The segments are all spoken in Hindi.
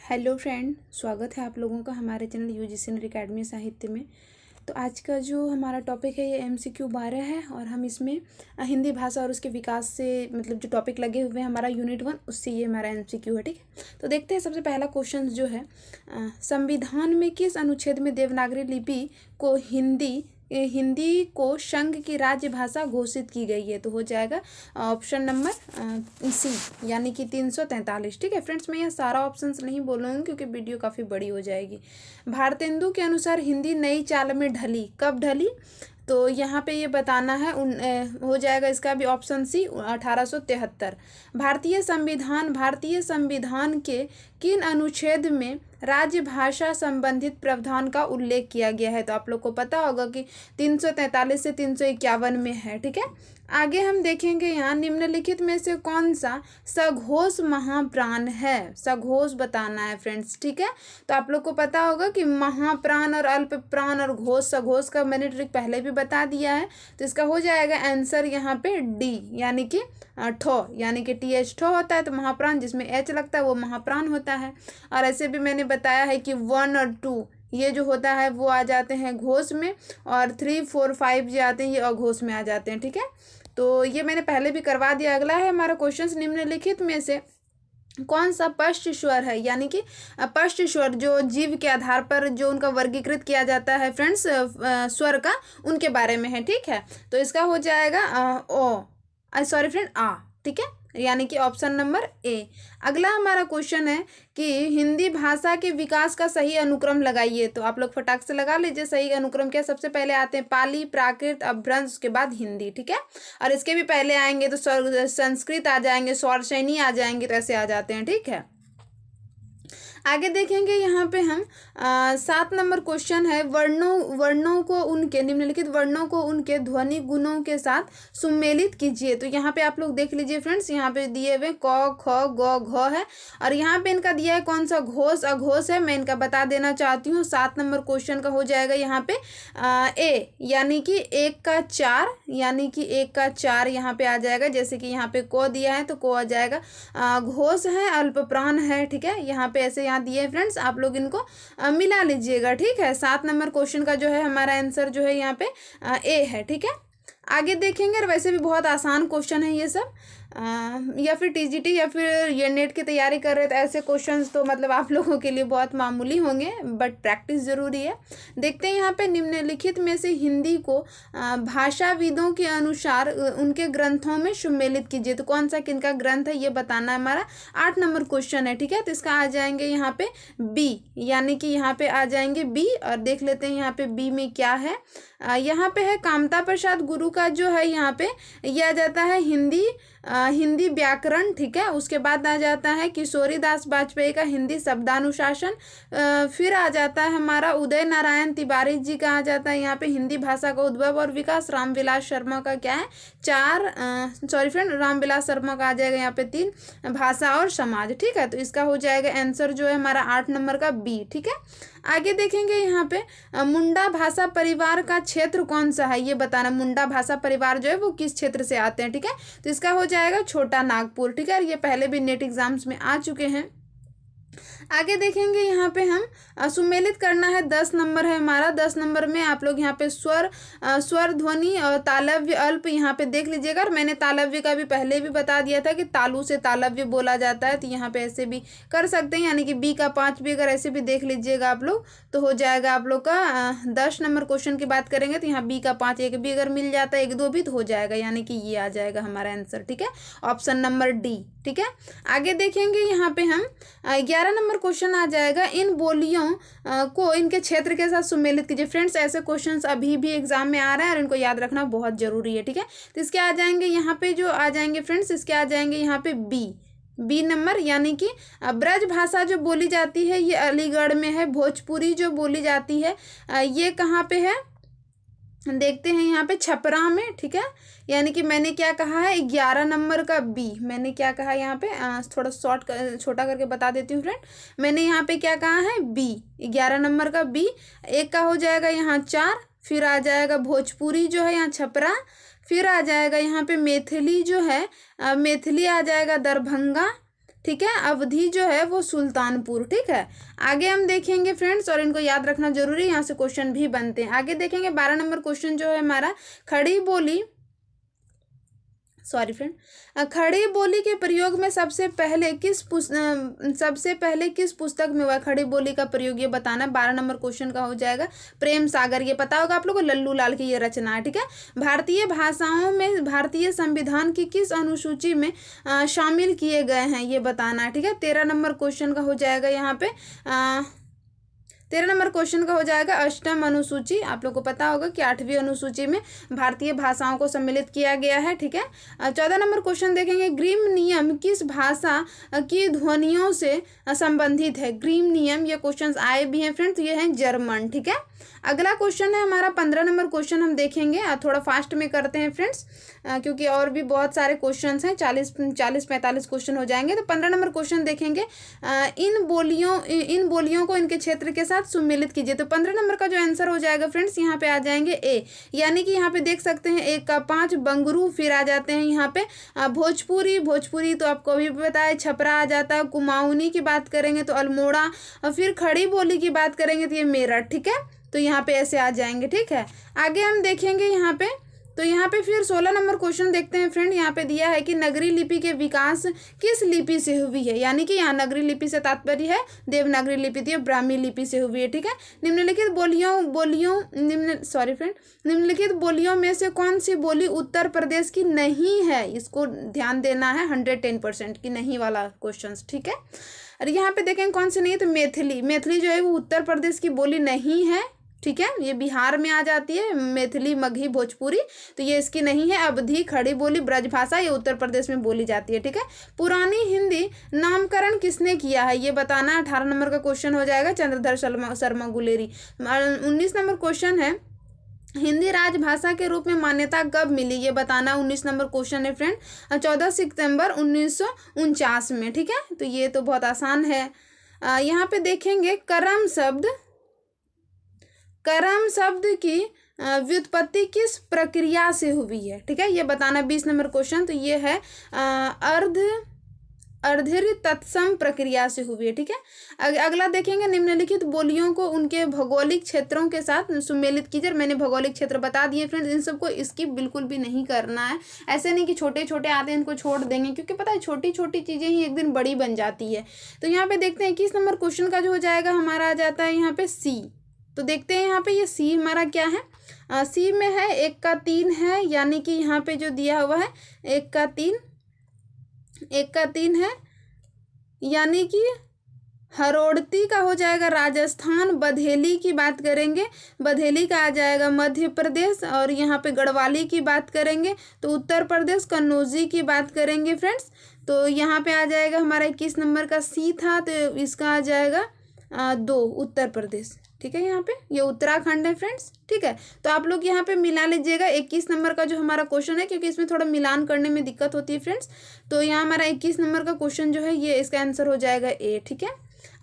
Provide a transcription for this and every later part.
हेलो फ्रेंड, स्वागत है आप लोगों का हमारे चैनल यूजीसी नेट अकेडमी साहित्य में। तो आज का जो हमारा टॉपिक है ये एमसीक्यू 12 है और हम इसमें हिंदी भाषा और उसके विकास से मतलब जो टॉपिक लगे हुए हैं हमारा यूनिट 1 उससे ये हमारा एमसीक्यू है। ठीक है, तो देखते हैं सबसे पहला क्वेश्चन जो है संविधान में किस अनुच्छेद में देवनागरी लिपि को हिंदी को संघ की राज्य भाषा घोषित की गई है। तो हो जाएगा ऑप्शन नंबर सी यानी कि 343। ठीक है फ्रेंड्स, मैं यह सारा ऑप्शंस नहीं बोलूँगी क्योंकि वीडियो काफ़ी बड़ी हो जाएगी। भारतेंदु के अनुसार हिंदी नई चाल में ढली, कब ढली? तो यहाँ पे ये बताना है हो जाएगा इसका भी ऑप्शन सी 1873। भारतीय संविधान के किन अनुच्छेद में राज्य भाषा संबंधित प्रावधान का उल्लेख किया गया है? तो आप लोग को पता होगा कि 343 से 351 में है। ठीक है, आगे हम देखेंगे यहाँ निम्नलिखित में से कौन सा सघोष महाप्राण है? सघोष बताना है फ्रेंड्स। ठीक है, तो आप लोग को पता होगा कि महाप्राण और अल्प प्राण और घोष, सघोष का मैंने ट्रिक पहले भी बता दिया है। तो इसका हो जाएगा आंसर यहाँ पे डी यानी कि ठो, यानी कि TH ठो होता है। तो महाप्राण जिसमें H लगता है वो महाप्राण होता है। और ऐसे भी मैंने बताया है कि 1 और 2 ये जो होता है वो आ जाते हैं घोष में, और 3, 4, 5 जो आते हैं ये अघोष में आ जाते हैं। ठीक है, तो ये मैंने पहले भी करवा दिया। अगला है हमारा क्वेश्चन, निम्नलिखित में से कौन सा पश्च स्वर है? यानी कि पश्च स्वर जो जीव के आधार पर जो उनका वर्गीकृत किया जाता है फ्रेंड्स स्वर का, उनके बारे में है। ठीक है, तो इसका हो जाएगा सॉरी फ्रेंड ठीक है, यानी कि ऑप्शन नंबर ए। अगला हमारा क्वेश्चन है कि हिंदी भाषा के विकास का सही अनुक्रम लगाइए। तो आप लोग फटाक से लगा लीजिए सही अनुक्रम क्या। सबसे पहले आते हैं पाली, प्राकृत, अपभ्रंश, उसके बाद हिंदी। ठीक है, और इसके भी पहले आएंगे तो संस्कृत आ जाएंगे, स्वरशैनी आ जाएंगे, तो ऐसे आ जाते हैं। ठीक है, आगे देखेंगे यहाँ पे हम 7 नंबर क्वेश्चन है वर्णों को उनके निम्नलिखित वर्णों को उनके ध्वनि गुणों के साथ सुमेलित कीजिए। तो यहाँ पे आप लोग देख लीजिए फ्रेंड्स, यहाँ पे दिए हुए क, ख, ग, घ है, और यहाँ पे इनका दिया है कौन सा घोष अघोष है। मैं इनका बता देना चाहती हूँ। 7 नंबर क्वेश्चन का हो जाएगा यहाँ पे ए यानी कि 1 का 4, यानी कि 1 का 4 यहाँ पे आ जाएगा। जैसे कि यहाँ पे को दिया है तो को आ जाएगा। घोष है, अल्प प्राण है। ठीक है, यहाँ पे ऐसे दिए फ्रेंड्स, आप लोग इनको मिला लीजिएगा। ठीक है, 7 नंबर क्वेश्चन का जो है हमारा आंसर जो है यहाँ पे ए है। ठीक है, आगे देखेंगे, और वैसे भी बहुत आसान क्वेश्चन है ये सब। या फिर TGT या फिर ये नेट की तैयारी कर रहे तो ऐसे क्वेश्चंस तो मतलब आप लोगों के लिए बहुत मामूली होंगे, बट प्रैक्टिस ज़रूरी है। देखते हैं यहाँ पे निम्नलिखित में से हिंदी को भाषाविदों के अनुसार उनके ग्रंथों में सुमेलित कीजिए। तो कौन सा किनका ग्रंथ है ये बताना है हमारा। 8 नंबर क्वेश्चन है। ठीक है, तो इसका आ जाएंगे यहाँ पे बी, यानी कि यहाँ पे आ जाएंगे बी। और देख लेते हैं यहाँ पे बी में क्या है। यहाँ पे है कामता प्रसाद गुरु का जो है यहाँ पे यह आ जाता है हिंदी व्याकरण। ठीक है, उसके बाद आ जाता है किशोरी दास वाजपेयी का हिंदी शब्दानुशासन। फिर आ जाता है हमारा उदय नारायण तिवारी जी का आ जाता है यहाँ पे हिंदी भाषा का उद्भव और विकास। रामविलास शर्मा का क्या है 4, सॉरी फ्रेंड, रामविलास शर्मा का आ जाएगा यहाँ पे 3, भाषा और समाज। ठीक है, तो इसका हो जाएगा आंसर जो है हमारा 8 नंबर का बी। ठीक है, आगे देखेंगे यहाँ पे मुंडा भाषा परिवार का क्षेत्र कौन सा है ये बताना। मुंडा भाषा परिवार जो है वो किस क्षेत्र से आते हैं? ठीक है, तो इसका हो जाएगा छोटा नागपुर। ठीक है, ये पहले भी नेट एग्जाम्स में आ चुके हैं। आगे देखेंगे यहाँ पे हम सुमेलित करना है। 10 नंबर है हमारा। 10 नंबर में आप लोग यहाँ पे स्वर ध्वनि और तालव्य अल्प यहाँ पे देख लीजिएगा। और मैंने तालव्य का भी पहले भी बता दिया था कि तालु से तालव्य बोला जाता है। तो यहाँ पे ऐसे भी कर सकते हैं, यानी कि बी का 5 भी अगर ऐसे भी देख लीजिएगा आप लोग तो हो जाएगा आप लोग का 10 नंबर क्वेश्चन की बात करेंगे तो यहाँ बी का 5 एक भी अगर मिल जाता है, 1, 2 भी तो हो जाएगा, यानी कि ये आ जाएगा हमारा आंसर। ठीक है, ऑप्शन नंबर डी। ठीक है, आगे देखेंगे यहाँ पे हम 11 नंबर क्वेश्चन आ जाएगा इन बोलियों को इनके क्षेत्र के साथ सुमेलित कीजिए। फ्रेंड्स ऐसे क्वेश्चंस अभी भी एग्जाम में आ रहे हैं और इनको याद रखना बहुत जरूरी है। ठीक है, तो इसके आ जाएंगे यहाँ पे जो आ जाएंगे फ्रेंड्स, इसके आ जाएंगे यहाँ पे बी नंबर, यानी कि ब्रज भाषा जो बोली जाती है ये अलीगढ़ में है। भोजपुरी जो बोली जाती है ये कहाँ पे है देखते हैं यहाँ पे छपरा में। ठीक है, यानी कि मैंने क्या कहा है 11 नंबर का बी। मैंने क्या कहा यहाँ पे थोड़ा छोटा करके बता देती हूँ फ्रेंड। मैंने यहाँ पे क्या कहा है बी, 11 नंबर का बी। एक का हो जाएगा यहाँ 4, फिर आ जाएगा भोजपुरी जो है यहाँ छपरा, फिर आ जाएगा यहाँ पे मैथिली जो है मैथिली आ जाएगा दरभंगा, ठीक है। अवधि जो है वो सुल्तानपुर, ठीक है। आगे हम देखेंगे फ्रेंड्स, और इनको याद रखना जरूरी है, यहाँ से क्वेश्चन भी बनते हैं। आगे देखेंगे 12 नंबर क्वेश्चन जो है हमारा, खड़ी बोली, सॉरी फ्रेंड, खड़ी बोली के प्रयोग में सबसे पहले किस पुस्तक में हुआ खड़ी बोली का प्रयोग, ये बताना। 12 नंबर क्वेश्चन का हो जाएगा प्रेम सागर, ये पता होगा आप लोगों को, लल्लू लाल की ये रचना है, ठीक है। भारतीय भाषाओं में भारतीय संविधान की किस अनुसूची में शामिल किए गए हैं, ये बताना है, ठीक है। 13 नंबर क्वेश्चन का हो जाएगा यहाँ पे 13 नंबर क्वेश्चन का हो जाएगा अष्टम अनुसूची। आप लोग को पता होगा कि 8वीं अनुसूची में भारतीय भाषाओं को सम्मिलित किया गया है, ठीक है। 14 नंबर क्वेश्चन देखेंगे, ग्रीम नियम किस भाषा की ध्वनियों से संबंधित है। ग्रीम नियम, ये क्वेश्चंस आए भी हैं फ्रेंड्स, ये हैं जर्मन, ठीक है। अगला क्वेश्चन है हमारा 15 नंबर क्वेश्चन, हम देखेंगे थोड़ा फास्ट में करते हैं फ्रेंड्स, क्योंकि और भी बहुत सारे क्वेश्चंस हैं, 40-45 क्वेश्चन हो जाएंगे। तो 15 नंबर क्वेश्चन देखेंगे, इन बोलियों को इनके क्षेत्र के साथ सुमेलित कीजिए। तो 15 नंबर का जो आंसर हो जाएगा फ्रेंड्स, यहाँ पे आ जाएंगे ए, यानी कि यहाँ पे देख सकते हैं 1 का 5 बंगरू, फिर आ जाते हैं यहाँ पे भोजपुरी तो आपको अभी पता है, छपरा आ जाता है, कुमाऊनी की बात करेंगे तो अल्मोड़ा, और फिर खड़ी बोली की बात करेंगे तो ये मेरठ, ठीक है। तो यहाँ पे ऐसे आ जाएंगे, ठीक है। आगे हम देखेंगे यहाँ पे, तो यहाँ पे फिर 16 नंबर क्वेश्चन देखते हैं फ्रेंड। यहाँ पे दिया है कि नगरी लिपि के विकास किस लिपि से हुई है, यानी कि यहाँ नगरी लिपि से तात्पर्य है देवनागरी लिपि थी, ब्राह्मी लिपि से हुई है, ठीक है। निम्नलिखित बोलियों में से कौन सी बोली उत्तर प्रदेश की नहीं है, इसको ध्यान देना है, 110% की नहीं वाला क्वेश्चन, ठीक है। और यहाँ पे देखेंगे कौन सी नहीं है, तो मैथिली जो है वो उत्तर प्रदेश की बोली नहीं है, ठीक है। ये बिहार में आ जाती है, मैथिली, मगही, भोजपुरी, तो ये इसकी नहीं है। अवधी, खड़ी बोली, ब्रजभाषा, ये उत्तर प्रदेश में बोली जाती है, ठीक है। पुरानी हिंदी नामकरण किसने किया है, ये बताना। 18 नंबर का क्वेश्चन हो जाएगा चंद्रधर शर्मा गुलेरी। 19 नंबर क्वेश्चन है, हिंदी राजभाषा के रूप में मान्यता कब मिली, ये बताना। 19 नंबर क्वेश्चन है फ्रेंड, 14 सितंबर 1949 में, ठीक है। तो ये तो बहुत आसान है। यहाँ पे देखेंगे करम शब्द की व्युत्पत्ति किस प्रक्रिया से हुई है, ठीक है, ये बताना। 20 नंबर क्वेश्चन, तो ये है अर्धिर तत्सम प्रक्रिया से हुई है, ठीक है। अगला देखेंगे, निम्नलिखित बोलियों को उनके भौगोलिक क्षेत्रों के साथ सुमेलित कीजिए। मैंने भौगोलिक क्षेत्र बता दिए फ्रेंड्स, इन सबको स्किप बिल्कुल भी नहीं करना है। ऐसे नहीं कि छोटे छोटे आते हैं इनको छोड़ देंगे, क्योंकि पता है छोटी छोटी चीज़ें ही एक दिन बड़ी बन जाती है। तो यहाँ पे देखते हैं 21 नंबर क्वेश्चन का जो हो जाएगा हमारा आ जाता है यहाँ पे सी। तो देखते हैं यहाँ पे ये सी हमारा क्या है, सी में है 1 का 3 है, यानी कि यहाँ पे जो दिया हुआ है 1 का 3 है, यानी कि हरोड़ती का हो जाएगा राजस्थान। बघेली की बात करेंगे, बघेली का आ जाएगा मध्य प्रदेश। और यहाँ पे गढ़वाली की बात करेंगे तो उत्तर प्रदेश। कन्नौजी की बात करेंगे फ्रेंड्स, तो यहाँ पे आ जाएगा हमारा 21 नंबर का सी था, तो इसका आ जाएगा 2 उत्तर प्रदेश, ठीक है। यहाँ पे ये उत्तराखंड है फ्रेंड्स, ठीक है। तो आप लोग यहाँ पे मिला लीजिएगा 21 नंबर का जो हमारा क्वेश्चन है, क्योंकि इसमें थोड़ा मिलान करने में दिक्कत होती है फ्रेंड्स। तो यहाँ हमारा 21 नंबर का क्वेश्चन जो है ये इसका आंसर हो जाएगा ए, ठीक है।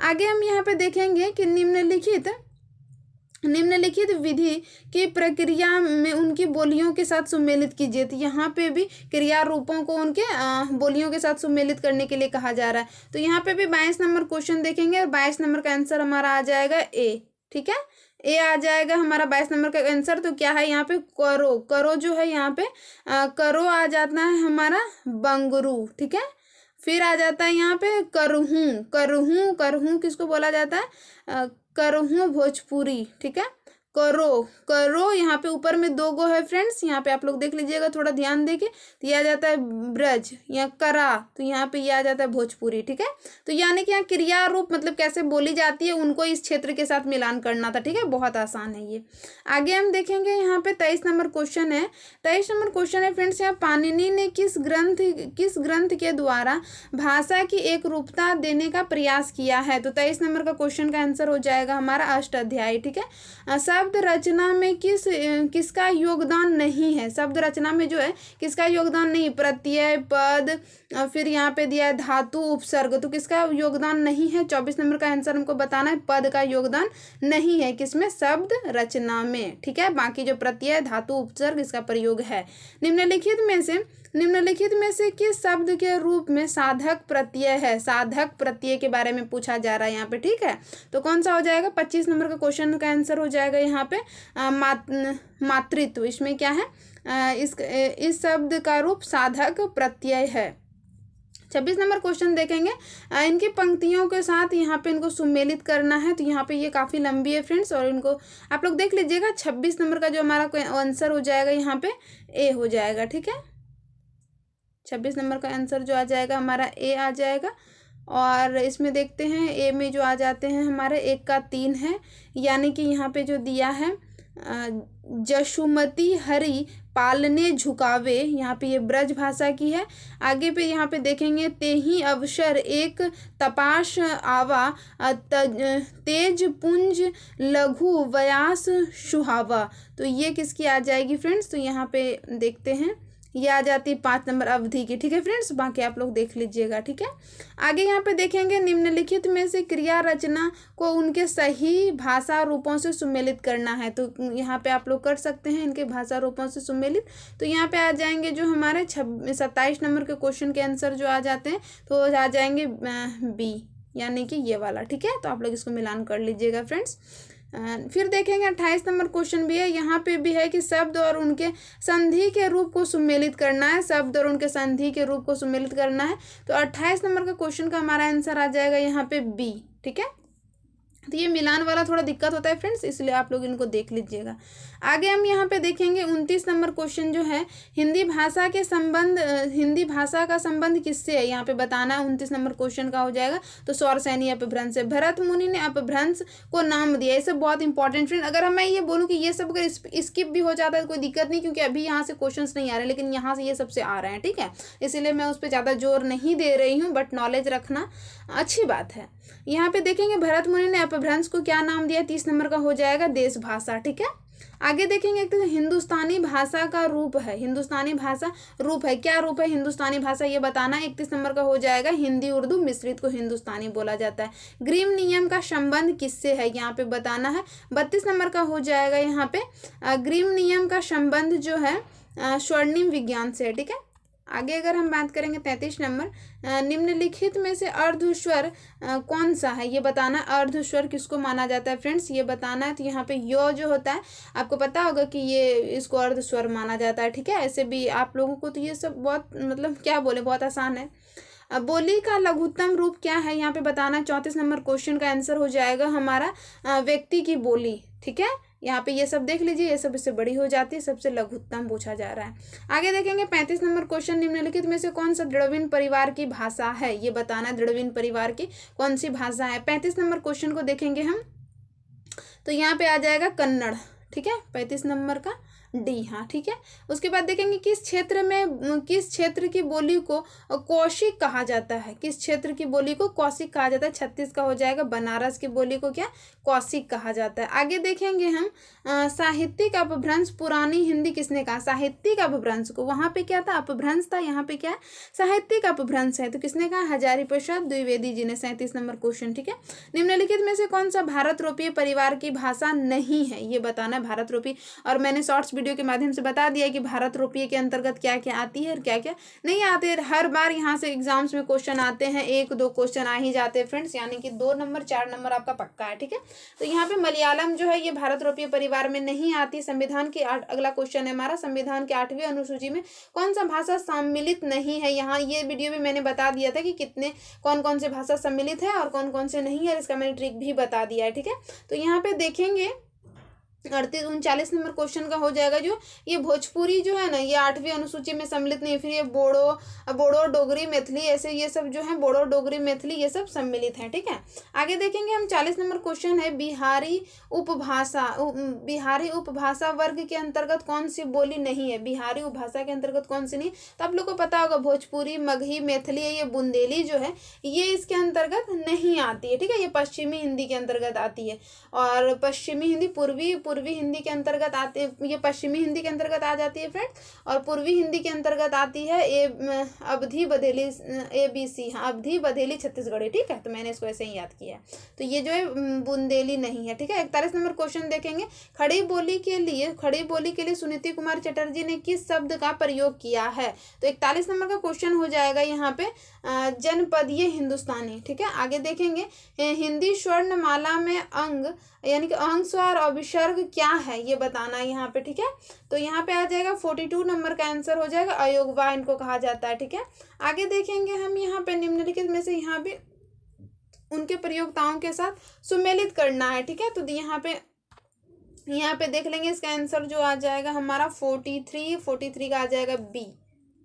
आगे हम यहाँ पे देखेंगे कि निम्नलिखित विधि की प्रक्रिया में उनकी बोलियों के साथ सुमेलित कीजिए। तो यहाँ पे भी क्रिया रूपों को उनके बोलियों के साथ सुमेलित करने के लिए कहा जा रहा है। तो यहाँ पे भी 22 नंबर क्वेश्चन देखेंगे, और 22 नंबर का आंसर हमारा आ जाएगा ए, ठीक है। ए आ जाएगा हमारा 22 नंबर का आंसर। तो क्या है यहाँ पे, करो जो है यहाँ पे करो आ जाता है हमारा बंगरू, ठीक है। फिर आ जाता है यहाँ पे करहूँ किसको बोला जाता है, करहूँ भोजपुरी, ठीक है। करो यहाँ पे ऊपर में 2 गो है फ्रेंड्स, यहाँ पे आप लोग देख लीजिएगा थोड़ा ध्यान देके। तो यह आ जाता है ब्रज या करा, तो यहाँ पे यह आ जाता है भोजपुरी, ठीक है। तो यानी कि यहाँ क्रिया रूप मतलब कैसे बोली जाती है उनको इस क्षेत्र के साथ मिलान करना था, ठीक है। बहुत आसान है ये। आगे हम देखेंगे यहाँ पे 23 नंबर क्वेश्चन है। 23 नंबर क्वेश्चन है फ्रेंड्स, यहाँ पाणिनि ने किस ग्रंथ के द्वारा भाषा की एक रूपता देने का प्रयास किया है। तो 23 नंबर का क्वेश्चन का आंसर हो जाएगा हमारा अष्टाध्यायी, ठीक है। शब्द रचना में किसका योगदान नहीं है, शब्द रचना में जो है किसका योगदान नहीं, प्रत्यय, पद, फिर यहाँ पे दिया है धातु, उपसर्ग, तो किसका योगदान नहीं है। 24 नंबर का आंसर हमको बताना है, पद का योगदान नहीं है किसमें, शब्द रचना में, ठीक है। बाकी जो प्रत्यय, धातु, उपसर्ग इसका प्रयोग है। निम्नलिखित में से निम्नलिखित में से किस शब्द के रूप में साधक प्रत्यय है? साधक प्रत्यय के बारे में पूछा जा रहा है यहाँ पे, ठीक है। तो कौन सा हो जाएगा? 25 नंबर का क्वेश्चन का आंसर हो जाएगा यहाँ पे मातृत्व। इसमें क्या है? इस शब्द का रूप साधक प्रत्यय है। 26 नंबर क्वेश्चन देखेंगे, इनकी पंक्तियों के साथ यहाँ पे इनको सुमेलित करना है। तो यहाँ पे ये काफ़ी लंबी है फ्रेंड्स, और इनको आप लोग देख लीजिएगा। 26 नंबर का जो हमारा आंसर हो जाएगा यहाँ पे ए हो जाएगा, ठीक है। 26 नंबर का आंसर जो आ जाएगा हमारा ए आ जाएगा। और इसमें देखते हैं ए में जो आ जाते हैं हमारे 1 का 3 है, यानी कि यहाँ पे जो दिया है जशुमती हरि पालने झुकावे, यहाँ पे ये ब्रज भाषा की है। आगे पे यहाँ पे देखेंगे तेहि अवसर एक तपाश आवा तेज पुंज लघु व्यास सुहावा। तो ये किसकी आ जाएगी फ्रेंड्स? तो यहाँ पे देखते हैं ये आ जाती 5 नंबर अवधि की, ठीक है फ्रेंड्स। बाकी आप लोग देख लीजिएगा, ठीक है। आगे यहाँ पे देखेंगे निम्नलिखित में से क्रिया रचना को उनके सही भाषा रूपों से सुमेलित करना है। तो यहाँ पे आप लोग कर सकते हैं इनके भाषा रूपों से सुमेलित। तो यहाँ पे आ जाएंगे जो हमारे 27 नंबर के क्वेश्चन के आंसर जो आ जाते हैं, तो आ जाएंगे बी, यानी कि ये वाला, ठीक है। तो आप लोग इसको मिलान कर लीजिएगा फ्रेंड्स। फिर देखेंगे 28 नंबर क्वेश्चन भी है। यहाँ पे भी है कि शब्द और उनके संधि के रूप को सुमेलित करना है। शब्द और उनके संधि के रूप को सुमेलित करना है। तो 28 नंबर का क्वेश्चन का हमारा आंसर आ जाएगा यहाँ पे बी, ठीक है। तो ये मिलान वाला थोड़ा दिक्कत होता है फ्रेंड्स, इसलिए आप लोग इनको देख लीजिएगा। आगे हम यहाँ पे देखेंगे 29 नंबर क्वेश्चन जो है, हिंदी भाषा का संबंध किससे है, यहाँ पे बताना है। 29 नंबर क्वेश्चन का हो जाएगा तो स्वर सैनी अपभ्रंश है। भरत मुनि ने अपभ्रंश को नाम दिया। ये सब बहुत इंपॉर्टेंट फ्रेंड। अगर मैं ये बोलूँ कि ये सब अगर स्किप भी हो जाता है तो कोई दिक्कत नहीं, क्योंकि अभी यहाँ से क्वेश्चन नहीं आ रहे, लेकिन यहाँ से ये सबसे आ रहे हैं, ठीक है। इसीलिए मैं उस पर ज़्यादा जोर नहीं दे रही हूँ, बट नॉलेज रखना अच्छी बात है। यहाँ पे देखेंगे भरत मुनि ने अपभ्रंश को क्या नाम दिया? 30 नंबर का हो जाएगा देश भाषा, ठीक है। आगे देखेंगे एक तो हिंदुस्तानी भाषा का रूप है। हिंदुस्तानी भाषा रूप है, क्या रूप है हिंदुस्तानी भाषा, ये बताना। 31 नंबर का हो जाएगा हिंदी उर्दू मिश्रित को हिंदुस्तानी बोला जाता है। ग्रीम नियम का संबंध किससे है, यहाँ पे बताना है। 32 नंबर का हो जाएगा यहाँ पे ग्रीम नियम का संबंध जो है स्वर्णिम विज्ञान से है, ठीक है। आगे अगर हम बात करेंगे 33 नंबर, निम्नलिखित में से अर्धस्वर कौन सा है, ये बताना। अर्धस्वर किसको माना जाता है फ्रेंड्स, ये बताना है। तो यहाँ पे यो जो होता है आपको पता होगा कि ये इसको अर्धस्वर माना जाता है, ठीक है। ऐसे भी आप लोगों को तो ये सब बहुत मतलब क्या बोले, बहुत आसान है। बोली का लघुत्तम रूप क्या है, यहाँ पे बताना। 34 नंबर क्वेश्चन का आंसर हो जाएगा हमारा व्यक्ति की बोली, ठीक है। यहाँ पे ये सब देख लीजिए, ये सब इससे बड़ी हो जाती है, सबसे लघुत्तम पूछा जा रहा है। आगे देखेंगे 35 नंबर क्वेश्चन, निम्नलिखित में से कौन सा द्रविड़ परिवार की भाषा है, ये बताना। द्रविड़ परिवार की कौन सी भाषा है। 35 नंबर क्वेश्चन को देखेंगे हम, तो यहाँ पे आ जाएगा कन्नड़, ठीक है। 35 नंबर का डी, हाँ ठीक है। उसके बाद देखेंगे किस क्षेत्र की बोली को कौशिक कहा जाता है। किस क्षेत्र की बोली को कौशिक कहा जाता है। 36 का हो जाएगा बनारस की बोली को क्या कौशिक कहा जाता है। आगे देखेंगे हम साहित्यिक अपभ्रंश पुरानी हिंदी किसने कहा। साहित्यिक अपभ्रंश को, वहाँ पे क्या था अपभ्रंश था, यहाँ पे क्या है साहित्यिक अपभ्रंश है। तो किसने कहा हजारी प्रसाद द्विवेदी जी ने। 37 नंबर क्वेश्चन, ठीक है। निम्नलिखित में से कौन सा भारत रूपीय परिवार की भाषा नहीं है, ये बताना है। भारत रूपी, और मैंने शॉर्ट्स वीडियो के माध्यम से बता दिया कि भारत रूपीय के अंतर्गत क्या क्या आती है और क्या क्या नहीं आते है। हर बार यहाँ से एग्जाम्स में क्वेश्चन आते हैं, 1-2 क्वेश्चन आ ही जाते हैं फ्रेंड्स, यानी कि 2 नंबर 4 नंबर आपका पक्का है, ठीक है। तो यहाँ पे मलयालम जो है ये भारत रूपीय परिवार में नहीं आती। संविधान के अगला क्वेश्चन है हमारा, संविधान के 8वीं अनुसूची में कौन सा भाषा सम्मिलित नहीं है। यहाँ ये वीडियो भी मैंने बता दिया था कि कितने कौन कौन से भाषा सम्मिलित है और कौन कौन से नहीं है, इसका मैंने ट्रिक भी बता दिया है, ठीक है। तो यहाँ पे देखेंगे 39 नंबर क्वेश्चन का हो जाएगा जो ये भोजपुरी जो है ना ये 8वीं अनुसूची में सम्मिलित नहीं। फिर ये बोडो डोगरी मैथिली ऐसे ये सब जो है बोडो डोगरी मैथिली ये सब सम्मिलित है, ठीक है। आगे देखेंगे हम 40 नंबर क्वेश्चन है बिहारी उपभाषा वर्ग के अंतर्गत कौन सी बोली नहीं है। बिहारी उपभाषा के अंतर्गत कौन सी नहीं, तो आप लोग को पता होगा भोजपुरी मगही मैथिली ये बुंदेली जो है ये इसके अंतर्गत नहीं आती है, ठीक है। ये पश्चिमी हिंदी के अंतर्गत आती है, और पश्चिमी हिंदी पूर्वी पूर्वी हिंदी के अंतर्गत आते, ये पश्चिमी हिंदी के अंतर्गत आ जाती है फ्रेंड्स, और पूर्वी हिंदी के अंतर्गत आती है अवधी बघेली ABC, हाँ अवधी बघेली छत्तीसगढ़ी, ठीक है। तो मैंने इसको ऐसे ही याद किया है। तो ये जो है बुंदेली नहीं है, ठीक है। 41 नंबर क्वेश्चन देखेंगे, खड़ी बोली के लिए सुनीति कुमार चटर्जी ने किस शब्द का प्रयोग किया है। तो 41 नंबर का क्वेश्चन हो जाएगा यहाँ पे जनपदीय हिंदुस्तानी, ठीक है। आगे देखेंगे हिंदी स्वर्णमाला में अंग यानी कि अंग स्वर और विसर्ग क्या है ये बताना है यहाँ पे, ठीक है। तो यहाँ पे आ जाएगा 42 नंबर का आंसर हो जाएगा अयोगवा इनको कहा जाता है, ठीक है। आगे देखेंगे हम यहाँ पे निम्नलिखित में से यहाँ पे उनके प्रयोक्ताओं के साथ सुमेलित करना है, ठीक है। तो यहाँ पे देख लेंगे इसका आंसर जो आ जाएगा हमारा 43 का आ जाएगा बी,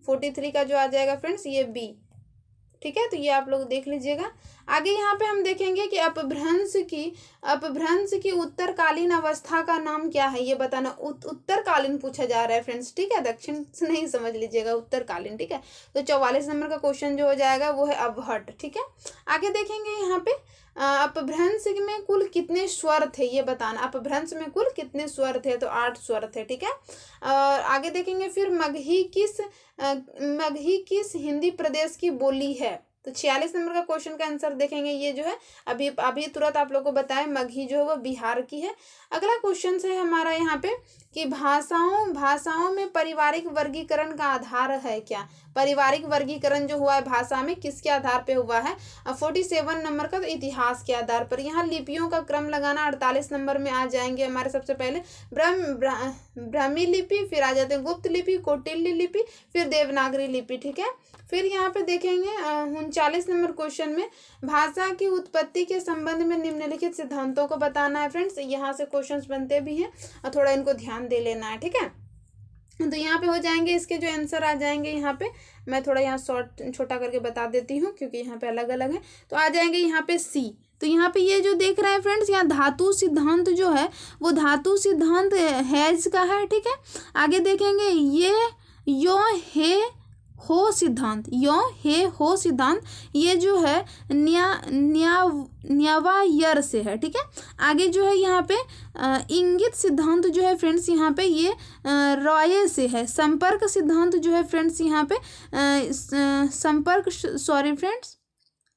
43 का जो आ जाएगा फ्रेंड्स ये बी, ठीक है। तो ये आप लोग देख लीजिएगा। आगे यहाँ पे हम देखेंगे कि अपभ्रंश की उत्तरकालीन अवस्था का नाम क्या है ये बताना। उत्तरकालीन पूछा जा रहा है फ्रेंड्स, ठीक है, दक्षिण से नहीं समझ लीजिएगा, उत्तरकालीन, ठीक है। तो 44 नंबर का क्वेश्चन जो हो जाएगा वो है अवहट, ठीक है। आगे देखेंगे यहाँ पे अपभ्रंश में कुल कितने स्वर थे ये बताना। अपभ्रंश में कुल कितने स्वर थे, तो 8 स्वर थे, ठीक है। और आगे देखेंगे फिर मगही किस हिंदी प्रदेश की बोली है। तो 46 नंबर का क्वेश्चन का आंसर देखेंगे, ये जो है अभी तुरंत आप लोगों को बताया मगही जो है वो बिहार की है। अगला क्वेश्चन है हमारा यहाँ पे कि भाषाओं में पारिवारिक वर्गीकरण का आधार है क्या। पारिवारिक वर्गीकरण जो हुआ है भाषा में किसके आधार पे हुआ है। 47 नंबर का तो इतिहास के आधार पर। यहाँ लिपियों का क्रम लगाना 48 नंबर में आ जाएंगे हमारे। सबसे पहले ब्राह्मी लिपि, फिर आ जाते हैं गुप्त लिपि, कौटिल्य लिपि, फिर देवनागरी लिपि, ठीक है। फिर यहाँ पे देखेंगे 39 नंबर क्वेश्चन में भाषा की उत्पत्ति के संबंध में निम्नलिखित सिद्धांतों को बताना है फ्रेंड्स। यहाँ से क्वेश्चंस बनते भी हैं और थोड़ा इनको ध्यान दे लेना है, ठीक है। तो यहाँ पे हो जाएंगे इसके जो आंसर आ जाएंगे, यहाँ पे मैं थोड़ा यहाँ छोटा करके बता देती हूँ क्योंकि यहाँ पे अलग अलग है। तो आ जाएंगे यहाँ पे सी। तो यहाँ पे ये जो देख रहे हैं फ्रेंड्स, यहाँ धातु सिद्धांत जो है वो धातु सिद्धांत हैज का है, ठीक है। आगे देखेंगे यो हे हो सिद्धांत ये जो है न्यावायर से है, ठीक है। आगे जो है यहाँ पे इंगित सिद्धांत जो है फ्रेंड्स यहाँ पे ये रॉय से है। संपर्क सिद्धांत जो है फ्रेंड्स यहाँ पे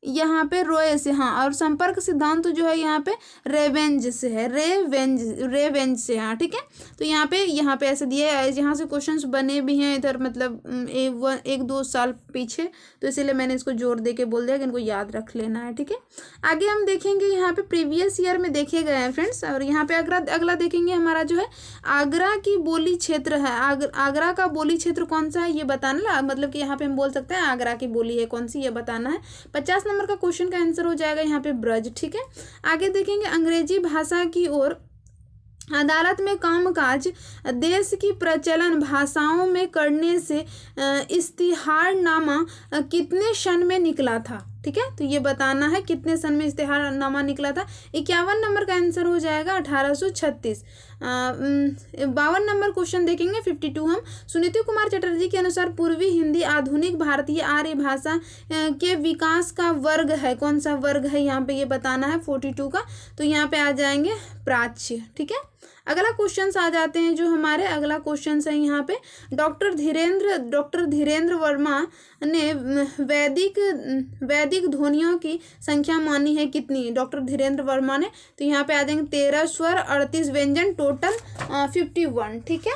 यहाँ पे रोए से, हाँ। और संपर्क सिद्धांत जो है यहाँ पे रेवेंज से है, रेवेंज से, हाँ, ठीक है। तो यहाँ पे ऐसे दिए, यहाँ से क्वेश्चंस बने भी हैं इधर, मतलब 1-2 साल पीछे, तो इसीलिए मैंने इसको जोर दे के बोल दिया कि इनको याद रख लेना है, ठीक है। आगे हम देखेंगे यहाँ पे प्रीवियस ईयर में देखे गए हैं फ्रेंड्स। और यहाँ पे अगला देखेंगे हमारा जो है आगरा की बोली क्षेत्र है। आगरा का बोली क्षेत्र कौन सा है ये बताना, मतलब कि यहाँ पे हम बोल सकते हैं आगरा की बोली है कौन सी ये बताना है। 50 नंबर का क्वेश्चन का आंसर हो जाएगा यहाँ पे ब्रज, ठीक है। आगे देखेंगे अंग्रेजी भाषा की ओर अदालत में कामकाज देश की प्रचलन भाषाओं में करने से इश्तिहारनामा कितने सन में निकला था, ठीक है। तो ये बताना है कितने सन में इश्तिहारनामा निकला था। 51 नंबर का आंसर हो जाएगा 1836। 52 नंबर क्वेश्चन देखेंगे 52 हम। सुनीति कुमार चटर्जी के अनुसार पूर्वी हिंदी आधुनिक भारतीय आर्य भाषा के विकास का वर्ग है, कौन सा वर्ग है यहाँ पे ये बताना है 42 का। तो यहाँ पे आ जाएंगे प्राच्य, ठीक है। अगला क्वेश्चन आ जाते हैं जो हमारे अगला क्वेश्चन है यहाँ पे डॉक्टर धीरेन्द्र वर्मा ने वैदिक ध्वनियों की संख्या मानी है कितनी। डॉक्टर धीरेन्द्र वर्मा ने, तो यहाँ पे आ जाएंगे 13 स्वर 38 व्यंजन, टोटल 51, ठीक है।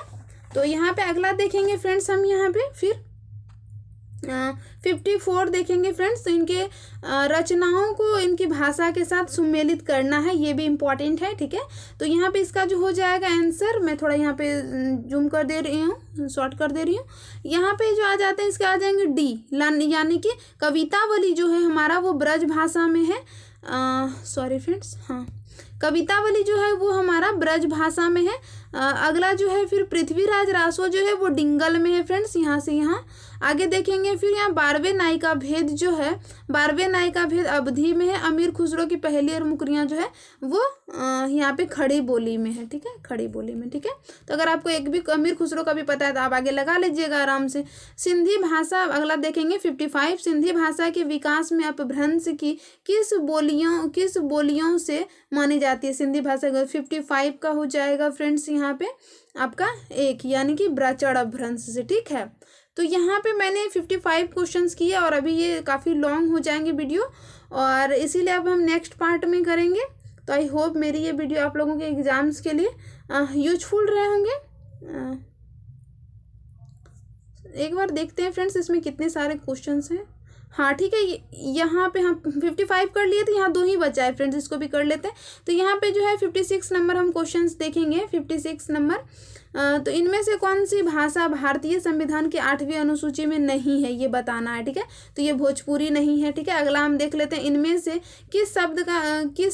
तो यहाँ पे अगला देखेंगे फ्रेंड्स हम यहाँ पे फिर 54 देखेंगे फ्रेंड्स। तो इनके रचनाओं को इनकी भाषा के साथ सुमेलित करना है, ये भी इम्पॉर्टेंट है, ठीक है। तो यहाँ पे इसका जो हो जाएगा आंसर, मैं थोड़ा यहाँ पे जूम कर दे रही हूँ, शॉर्ट कर दे रही हूँ। यहाँ पे जो आ जाते हैं इसके आ जाएंगे डी, यानी कि कवितावली जो है हमारा वो ब्रज भाषा में है। सॉरी फ्रेंड्स, हाँ, कवितावली जो है वो हमारा ब्रज भाषा में है। अगला जो है फिर पृथ्वीराज रासो जो है वो डिंगल में है फ्रेंड्स, यहाँ से यहाँ। आगे देखेंगे फिर यहाँ 12वें नाई का भेद जो है, 12वें नाई का भेद अवधि में है। अमीर खुसरो की पहली और मुकरियाँ जो है वो यहाँ पे खड़ी बोली में है, ठीक है, खड़ी बोली में, ठीक है। तो अगर आपको एक भी अमीर खुसरो का भी पता है तो आप आगे लगा लीजिएगा आराम से। सिंधी भाषा अगला देखेंगे 55, सिंधी भाषा के विकास में अपभ्रंश की किस बोलियों से मानी जाती है। सिंधी भाषा 55 का हो जाएगा फ्रेंड्स यहाँ पे आपका एक, यानी कि ब्राचड़ अपभ्रंश से, ठीक है। तो यहाँ पे मैंने 55 क्वेश्चंस किए और अभी ये काफ़ी लॉन्ग हो जाएंगे वीडियो, और इसीलिए अब हम नेक्स्ट पार्ट में करेंगे। तो आई होप मेरी ये वीडियो आप लोगों के एग्ज़ाम्स के लिए यूजफुल रहे होंगे। एक बार देखते हैं फ्रेंड्स इसमें कितने सारे क्वेश्चंस हैं। हाँ ठीक है, यहाँ पे हम 55 कर लिए थे, यहाँ 2 ही बचा है फ्रेंड्स, इसको भी कर लेते हैं। तो यहाँ पे जो है 56 नंबर हम क्वेश्चंस देखेंगे। 56 नंबर, तो इनमें से कौन सी भाषा भारतीय संविधान के 8वीं अनुसूची में नहीं है, ये बताना है, ठीक है। तो ये भोजपुरी नहीं है, ठीक है। अगला हम देख लेते हैं, इनमें से किस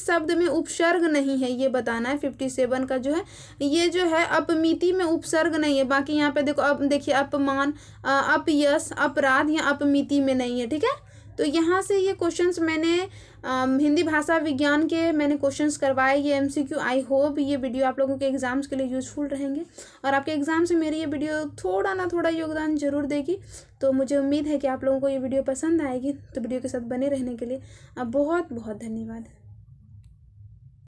शब्द में उपसर्ग नहीं है, ये बताना है। 57 का जो है, ये जो है अपमिति में उपसर्ग नहीं है। बाकी यहाँ पे देखो, अब देखिए अपमान, अपयश, अपराध या अपमिति में नहीं है, ठीक है। तो यहाँ से ये क्वेश्चंस मैंने हिंदी भाषा विज्ञान के मैंने क्वेश्चंस करवाए, ये एमसीक्यू। आई होप ये वीडियो आप लोगों के एग्जाम्स के लिए यूजफुल रहेंगे और आपके एग्जाम से मेरी ये वीडियो थोड़ा ना थोड़ा योगदान जरूर देगी। तो मुझे उम्मीद है कि आप लोगों को ये वीडियो पसंद आएगी। तो वीडियो के साथ बने रहने के लिए आप बहुत बहुत धन्यवाद।